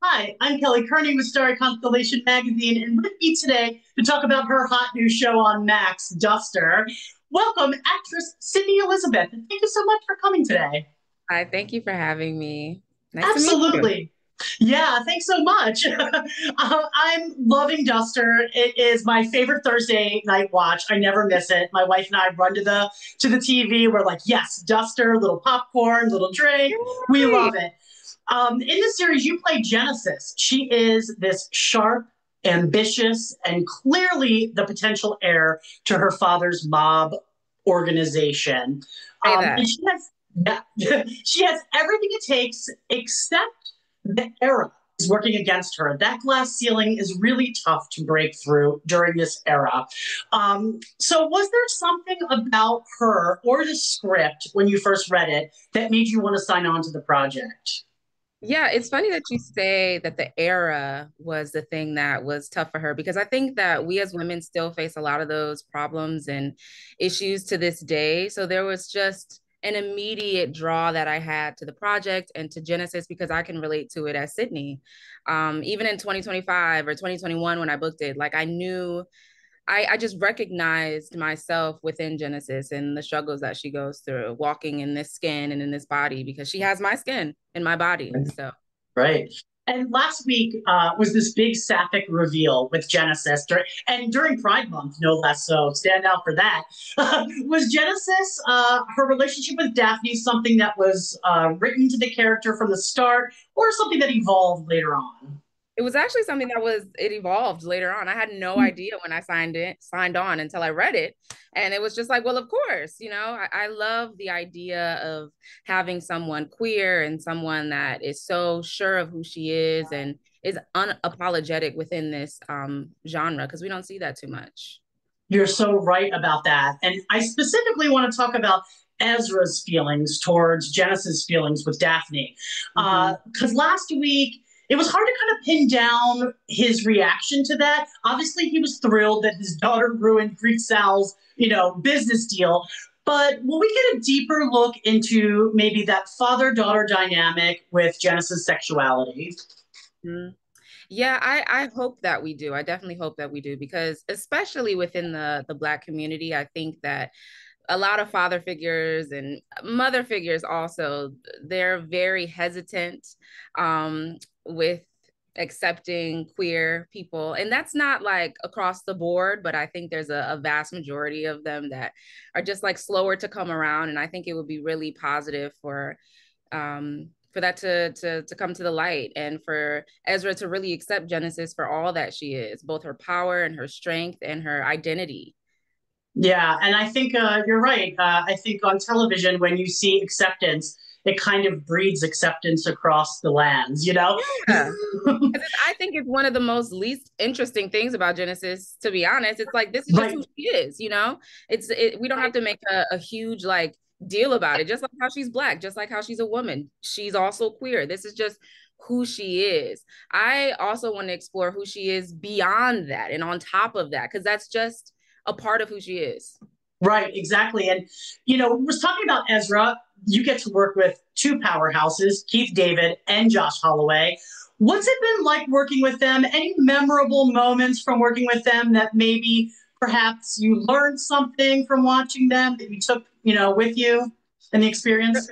Hi, I'm Kelly Kearney with Starry Constellation Magazine, and with me today to talk about her hot new show on Max, Duster. Welcome, actress Sydney Elisabeth. Thank you so much for coming today. Hi, thank you for having me. Nice to meet you. Absolutely. Yeah, thanks so much. I'm loving Duster. It is my favorite Thursday night watch. I never miss it. My wife and I run to the TV. We're like, yes, Duster, little popcorn, little drink. We Yay! love it. In the series, you play Genesis. She is this sharp, ambitious, and clearly the potential heir to her father's mob organization. Say And that. yeah, she has everything it takes except the era is working against her. That glass ceiling is really tough to break through during this era. So, was there something about her or the script when you first read it that made you want to sign on to the project? Yeah, it's funny that you say that the era was the thing that was tough for her because I think that we as women still face a lot of those problems and issues to this day. So there was just an immediate draw that I had to the project and to Genesis because I can relate to it as Sydney. Even in 2025 or 2021 when I booked it, like I knew I just recognized myself within Genesis and the struggles that she goes through walking in this skin and in this body because she has my skin in my body. So Right. And last week was this big sapphic reveal with Genesis, and during Pride Month, no less. So stand out for that. Was Genesis her relationship with Daphne something that was written to the character from the start, or something that evolved later on? it was actually something it evolved later on. I had no idea when I signed on until I read it. And it was just like, well, of course, I love the idea of having someone queer and someone that is so sure of who she is and is unapologetic within this genre because we don't see that too much. You're so right about that. And I specifically want to talk about Ezra's feelings towards Genesis' feelings with Daphne. Mhm. Because last week, it was hard to kind of pin down his reaction to that. Obviously, he was thrilled that his daughter ruined Greek Sal's, business deal. But will we get a deeper look into maybe that father-daughter dynamic with Genesis' sexuality? Mhm. Yeah, I hope that we do. I definitely hope that we do because especially within the Black community, I think that a lot of father figures and mother figures also, they're very hesitant with accepting queer people. And that's not like across the board, but I think there's a vast majority of them that are just like slower to come around. And I think it would be really positive for that to come to the light and for Ezra to really accept Genesis for all that she is, both her power and her strength and her identity. Yeah, and I think you're right. I think on television, when you see acceptance, it kind of breeds acceptance across the lands, you know? Yeah. I think it's one of the most least interesting things about Genesis, to be honest. It's like this is just Right. who she is. We don't have to make a huge like deal about it. Just like how she's black, just like how she's a woman, she's also queer. This is just who she is. I also want to explore who she is beyond that and on top of that, because that's just a part of who she is. Right, exactly. And, we're talking about Ezra. You get to work with two powerhouses, Keith David and Josh Holloway. What's it been like working with them? Any memorable moments from working with them that maybe perhaps you learned something from watching them that you took, with you in the experience?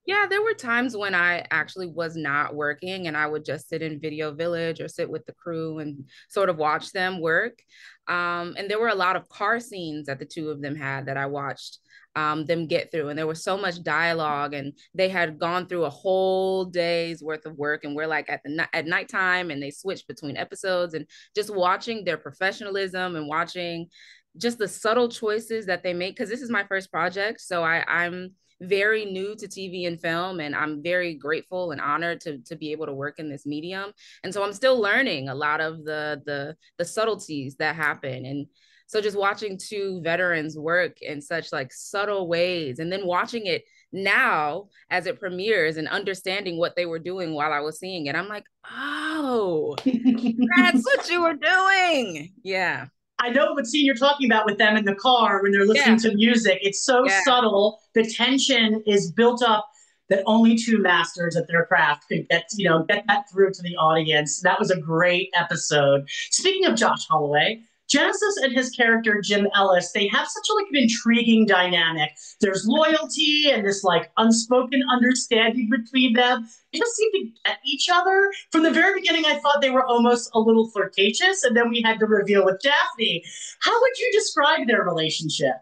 Yeah, there were times when I actually was not working and I would just sit in Video Village or sit with the crew and sort of watch them work. And there were a lot of car scenes that the two of them had that I watched them get through. And there was so much dialogue, and they had gone through a whole day's worth of work. And we're like at nighttime, and they switched between episodes, and just watching their professionalism and watching just the subtle choices that they make. Because this is my first project, so I'm very new to TV and film, and I'm very grateful and honored to be able to work in this medium. And so I'm still learning a lot of the subtleties that happen. And so just watching two veterans work in such like subtle ways, and then watching it now as it premieres and understanding what they were doing while I was seeing it, I'm like, oh, that's what you were doing. Yeah. I know what scene you're talking about with them in the car when they're listening Yeah. to music. It's so Yeah. subtle. The tension is built up that only two masters at their craft could get that through to the audience. That was a great episode. Speaking of Josh Holloway, Genesis and his character Jim Ellis, they have such a like an intriguing dynamic. There's loyalty and this like unspoken understanding between them. They just seem to get each other. From the very beginning, I thought they were almost a little flirtatious, and then we had the reveal with Daphne. How would you describe their relationship?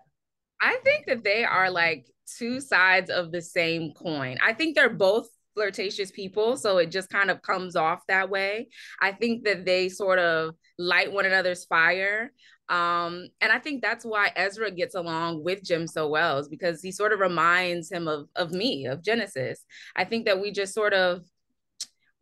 I think that they are like two sides of the same coin. I think they're both flirtatious people, so it just kind of comes off that way. I think that they sort of light one another's fire. And I think that's why Ezra gets along with Jim so well, is because he sort of reminds him of me, of Genesis. I think that we just sort of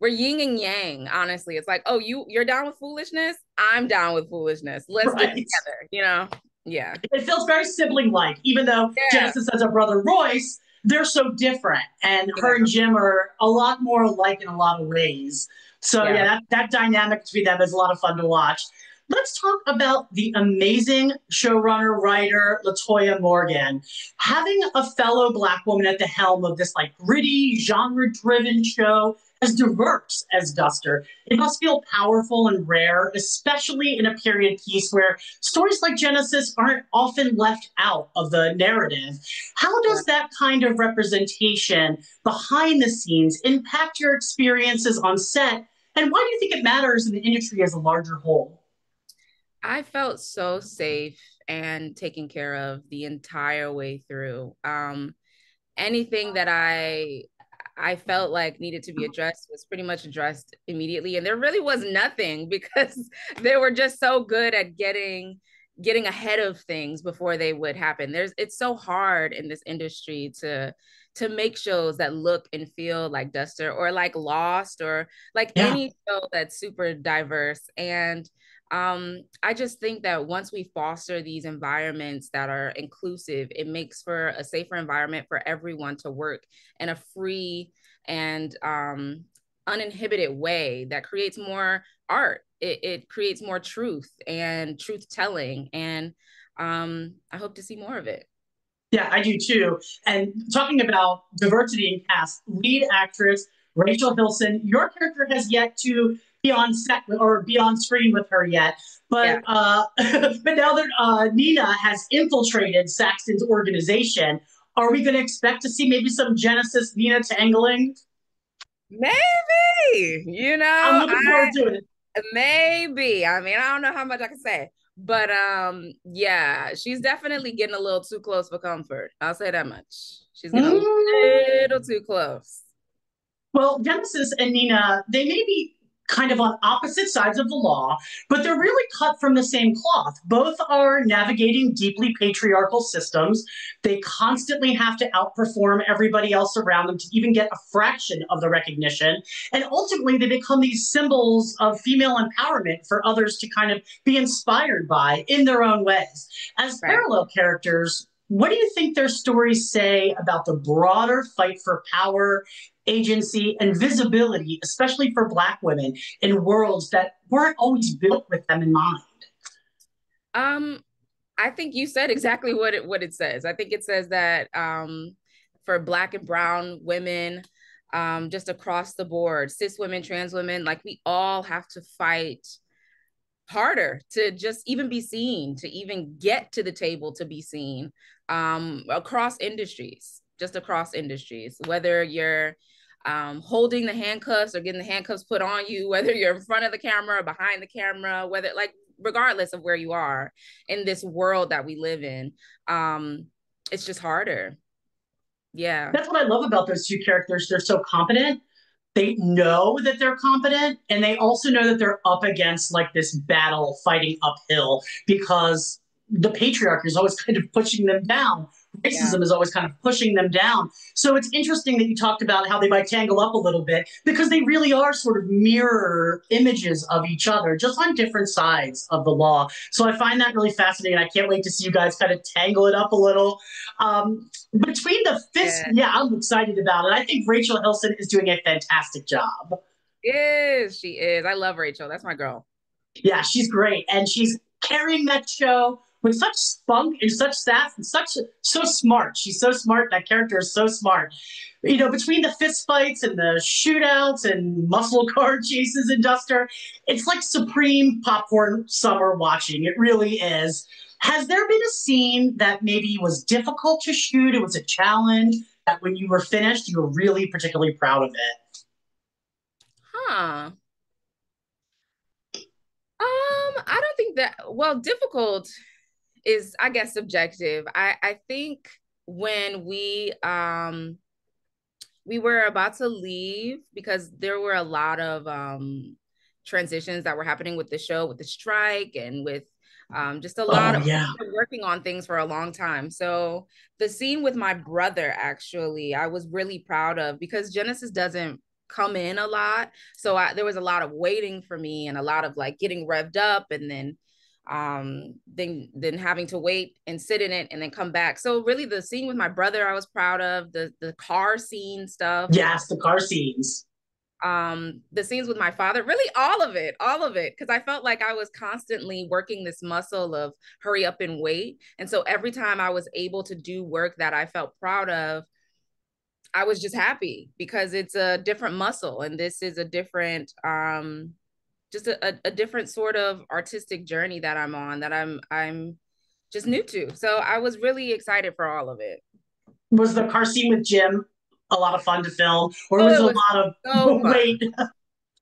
we're yin and yang, honestly. It's like, oh, you're down with foolishness, I'm down with foolishness. Let's get Right. together. Yeah. It feels very sibling like, even though Yeah. Genesis has a brother Royce, they're so different. And her and Yeah. Jim are a lot more alike in a lot of ways. So, yeah, Yeah. that dynamic between them is a lot of fun to watch. Let's talk about the amazing showrunner, writer, Latoya Morgan. Having a fellow Black woman at the helm of this like gritty, genre driven show as diverse as Duster, it must feel powerful and rare, especially in a period piece where stories like Genesis aren't often left out of the narrative. How Yeah. does that kind of representation behind the scenes impact your experiences on set? And why do you think it matters in the industry as a larger whole? I felt so safe and taken care of the entire way through. Anything that I felt like needed to be addressed was pretty much addressed immediately, and there really was nothing because they were just so good at getting ahead of things before they would happen. It's so hard in this industry to make shows that look and feel like Duster or like Lost or like Yeah. any show that's super diverse. And I just think that once we foster these environments that are inclusive, it makes for a safer environment for everyone to work in a free and uninhibited way that creates more art. It creates more truth and truth telling. And I hope to see more of it. Yeah, I do too. And talking about diversity in cast, lead actress Rachel Bilson, your character has yet to be on set or be on screen with her yet. Yeah. But now that Nina has infiltrated Saxton's organization, are we going to expect to see maybe some Genesis Nina tangling? Maybe, I'm looking forward to it. maybe. I mean, I don't know how much I can say, but yeah, she's definitely getting a little too close for comfort. I'll say that much. She's getting a Mm. little too close. Well, Genesis and Nina, they may be kind of on opposite sides of the law, but they're really cut from the same cloth. Both are navigating deeply patriarchal systems. They constantly have to outperform everybody else around them to even get a fraction of the recognition. And ultimately, they become these symbols of female empowerment for others to kind of be inspired by in their own ways. As Right. parallel characters, what do you think their stories say about the broader fight for power, agency, and visibility, especially for Black women in worlds that weren't always built with them in mind? Um, I think you said exactly what it says. I think it says that for Black and brown women, just across the board, cis women, trans women, like we all have to fight harder to just even be seen, to even get to the table to be seen, across industries, just across industries, whether you're holding the handcuffs or getting the handcuffs put on you, whether you're in front of the camera or behind the camera, whether like regardless of where you are in this world that we live in, it's just harder. Yeah. That's what I love about those two characters. They're so competent. They know that they're competent, and they also know that they're up against like this battle fighting uphill because the patriarchy is always kind of pushing them down. Yeah. Racism is always kind of pushing them down. So it's interesting that you talked about how they might tangle up a little bit because they really are sort of mirror images of each other, just on different sides of the law. So I find that really fascinating. I can't wait to see you guys kind of tangle it up a little. Between the fists, Yeah. yeah, I'm excited about it. I think Rachel Hilson is doing a fantastic job. She is. I love Rachel. That's my girl. Yeah, she's great. And she's carrying that show with such spunk and such sass and such so smart. She's so smart. That character is so smart. You know, between the fist fights and the shootouts and muscle car chases and Duster, it's like supreme popcorn summer watching. It really is. Has there been a scene that maybe was difficult to shoot? It was a challenge that when you were finished, you were really particularly proud of it? Huh. I don't think that, well, difficult is, I guess, subjective. I think when we were about to leave because there were a lot of transitions that were happening with the show, with the strike and with just a lot Oh, of yeah. working on things for a long time. So the scene with my brother, actually, I was really proud of because Genesis doesn't come in a lot. So there was a lot of waiting for me and a lot of like getting revved up and then having to wait and sit in it and then come back. So really the scene with my brother I was proud of. The car scene stuff was Yes, the car scenes. the scenes with my father, really all of it, because I felt like I was constantly working this muscle of hurry up and wait. And so every time I was able to do work that I felt proud of, I was just happy because it's a different muscle and this is a different just a different sort of artistic journey that I'm on, that I'm just new to. So I was really excited for all of it. Was the car scene with Jim a lot of fun to film, or Oh, was it it a was lot of so fun. wait?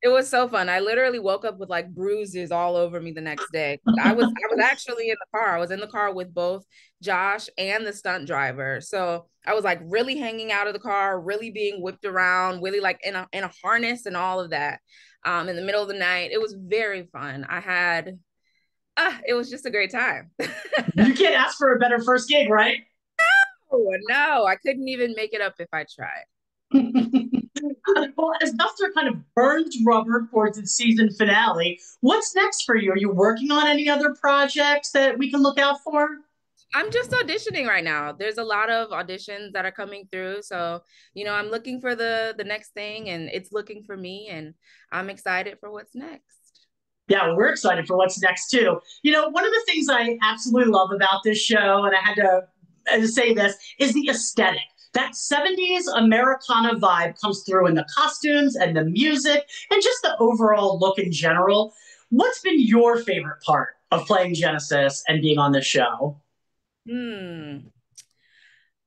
It was so fun. I literally woke up with like bruises all over me the next day. I was actually in the car. I was in the car with both Josh and the stunt driver. So I was like really hanging out of the car, really being whipped around, really like in a harness and all of that. In the middle of the night. It was very fun. It was just a great time. You can't ask for a better first gig, right? Oh no, I couldn't even make it up if I tried. Well, as Duster kind of burns rubber towards its season finale, what's next for you? Are you working on any other projects that we can look out for? I'm just auditioning right now. There's a lot of auditions that are coming through. So, I'm looking for the next thing and it's looking for me and I'm excited for what's next. Yeah, we're excited for what's next too. You know, one of the things I absolutely love about this show, and I had to say this, is the aesthetic. That 70s Americana vibe comes through in the costumes and the music and just the overall look in general. What's been your favorite part of playing Genesis and being on this show? Hmm.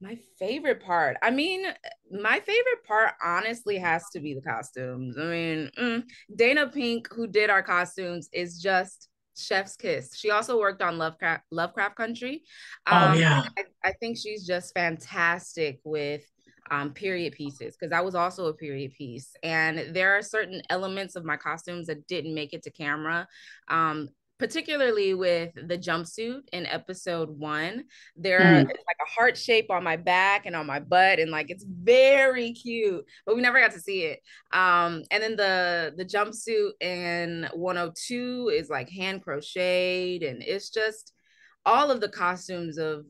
My favorite part. I mean, my favorite part honestly has to be the costumes. I mean, Dana Pink, who did our costumes, is just chef's kiss. She also worked on Lovecraft Country. Oh, yeah. I think she's just fantastic with period pieces because that was also a period piece. And there are certain elements of my costumes that didn't make it to camera. Um, Particularly with the jumpsuit in episode 1, there is Mm. like a heart shape on my back and on my butt, and like it's very cute, but we never got to see it. And then the jumpsuit in 102 is like hand crocheted, and it's just all of the costumes of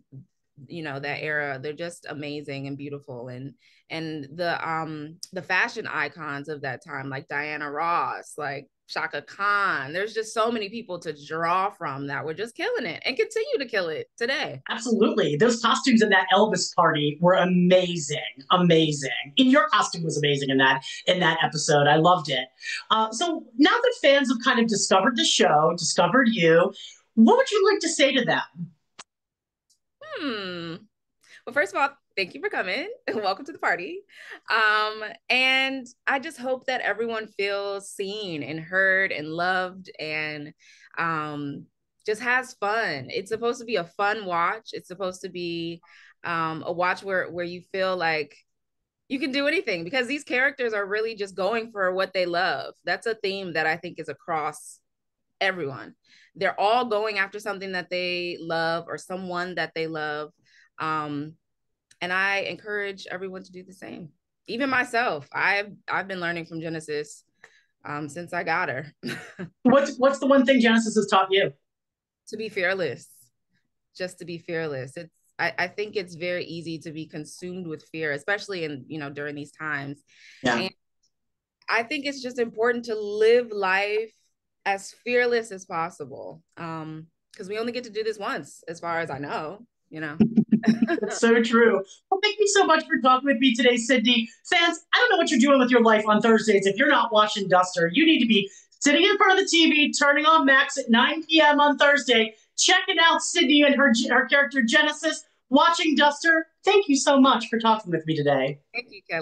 that era, they're just amazing and beautiful, and the fashion icons of that time, like Diana Ross, like Shaka Khan. There's just so many people to draw from that were just killing it and continue to kill it today. Absolutely. Those costumes in that Elvis party were amazing. Amazing. And your costume was amazing in that episode. I loved it. So now that fans have kind of discovered the show, discovered you, what would you like to say to them? Hmm. Well, first of all, thank you for coming. Welcome to the party. And I just hope that everyone feels seen and heard and loved and just has fun. It's supposed to be a fun watch. It's supposed to be a watch where you feel like you can do anything because these characters are really just going for what they love. That's a theme that I think is across everyone. They're all going after something that they love or someone that they love. Um, and I encourage everyone to do the same. Even myself, I've been learning from Genesis since I got her. What's the one thing Genesis has taught you? To be fearless, just to be fearless. I think it's very easy to be consumed with fear, especially in during these times. Yeah. And I think it's just important to live life as fearless as possible. because we only get to do this once, as far as I know, That's so true. Well, thank you so much for talking with me today, Sydney. Fans, I don't know what you're doing with your life on Thursdays. If you're not watching Duster, you need to be sitting in front of the TV, turning on Max at 9 p.m. on Thursday, checking out Sydney and her character Genesis, watching Duster. Thank you so much for talking with me today. Thank you, Kelly.